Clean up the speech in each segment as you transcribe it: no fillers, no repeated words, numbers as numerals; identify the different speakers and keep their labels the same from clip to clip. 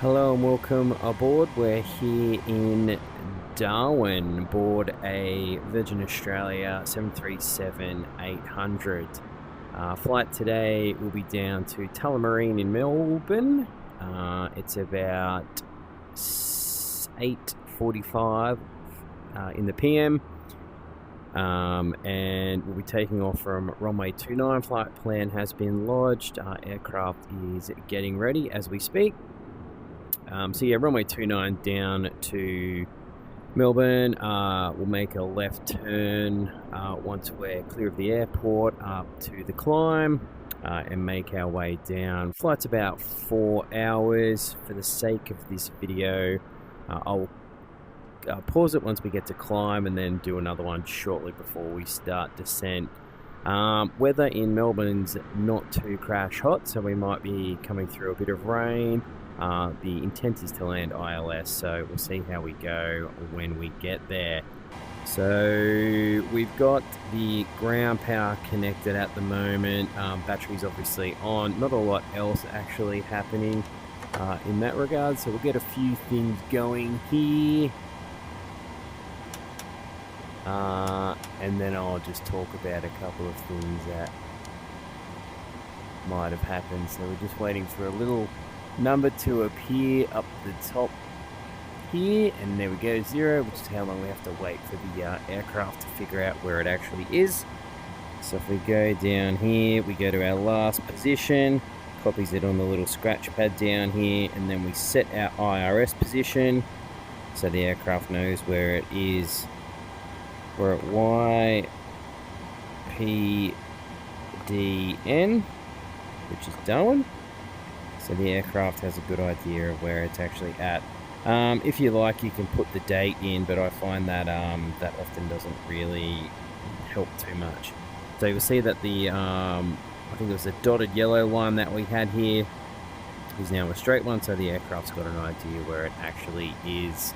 Speaker 1: Hello and welcome aboard. We're here in Darwin aboard a Virgin Australia 737-800. Flight today will be down to Tullamarine in Melbourne. It's about 8:45 in the PM. And we'll be taking off from runway 29. Flight plan has been lodged. Aircraft is getting ready as we speak. So yeah, runway 29 down to Melbourne. We'll make a left turn once we're clear of the airport up to the climb and make our way down. Flight's about 4 hours. For the sake of this video, I'll pause it once we get to climb and then do another one shortly before we start descent. Weather in Melbourne's not too crash hot, so we might be coming through a bit of rain. The intent is to land ILS, so we'll see how we go when we get there. So we've got the ground power connected at the moment. Battery's obviously on. Not a lot else actually happening in that regard, so we'll get a few things going here. And then I'll just talk about a couple of things that might have happened. So we're just waiting for a little number to appear up the top here, and there we go, 0, which is how long we have to wait for the aircraft to figure out where it actually is. So if we go down here, we go to our last position, copies it on the little scratch pad down here, and then we set our IRS position so the aircraft knows where it is. We're at YPDN, which is Darwin. So the aircraft has a good idea of where it's actually at. If you like, you can put the date in, but I find that that often doesn't really help too much. So you'll see that the I think it was a dotted yellow line that we had here is now a straight one, so the aircraft's got an idea where it actually is.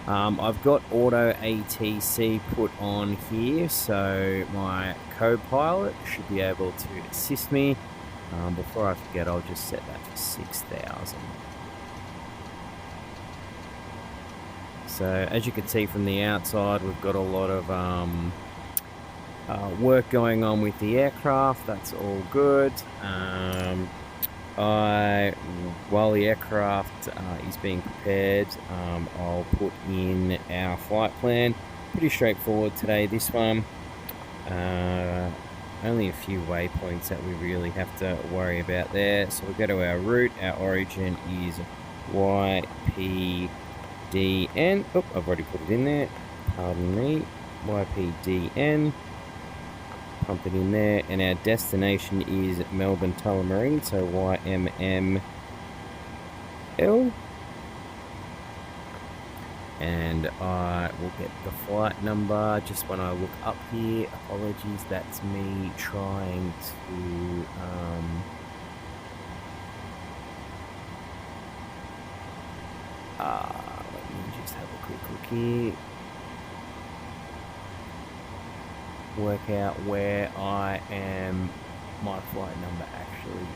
Speaker 1: I've got auto ATC put on here, so my co-pilot should be able to assist me. Before I forget, I'll just set that for 6,000. So as you can see from the outside, we've got a lot of work going on with the aircraft. That's all good. While the aircraft is being prepared, I'll put in our flight plan. Pretty straightforward today, this one. Only a few waypoints that we really have to worry about there. So we'll go to our route. Our origin is YPDN. Oh, I've already put it in there. Pardon me. YPDN. Pump it in there. And our destination is Melbourne Tullamarine. So YMML. And I will get the flight number just when I look up here. Apologies, that's me trying to let me just have a quick look here, work out where I am. My flight number actually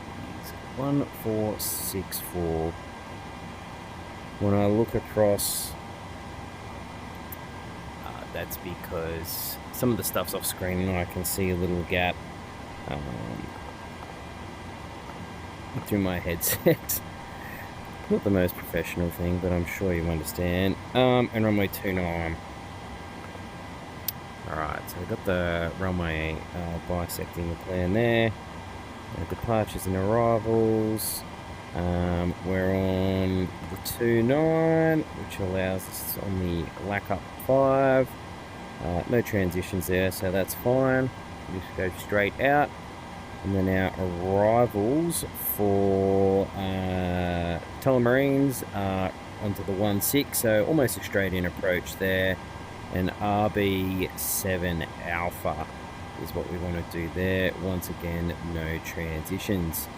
Speaker 1: is 1464. When I look across, that's because some of the stuff's off screen and I can see a little gap through my headset. Not the most professional thing, but I'm sure you understand. And runway 29. Alright, so we've got the runway bisecting the plan there. Departures and arrivals. We're on the 29, which allows us on the LAC-up 5. No transitions there, so that's fine. We just go straight out. And then our arrivals for Tullamarines are onto the 16, so almost a straight-in approach there. And RB7 Alpha is what we want to do there. Once again, no transitions.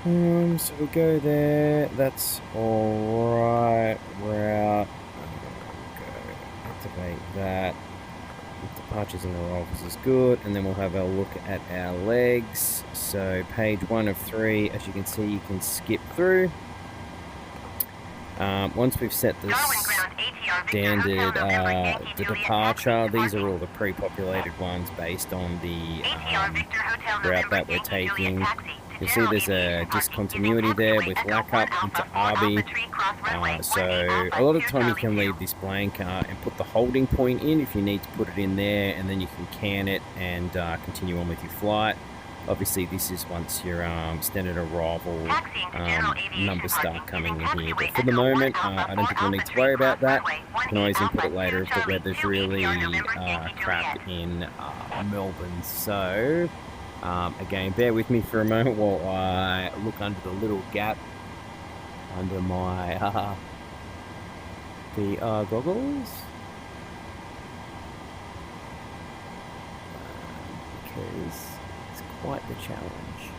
Speaker 1: So we'll go there. That's alright. We're out. Go activate that. Departures and arrivals is good, and then we'll have a look at our legs. So page 1 of 3, as you can see, you can skip through. Once we've set the standard the departure, these are all the pre-populated ones based on the route that we're taking. You'll see there's a discontinuity there with Lackup into Arby. So a lot of the time you can leave this blank and put the holding point in if you need to put it in there, and then you can can it and continue on with your flight. Obviously, this is once your standard arrival numbers start coming in here. But for the moment, I don't think we'll need to worry about that. You can always input it later if the weather's really crap in Melbourne. So, again, bear with me for a moment while I look under the little gap under my VR goggles. Because quite the challenge.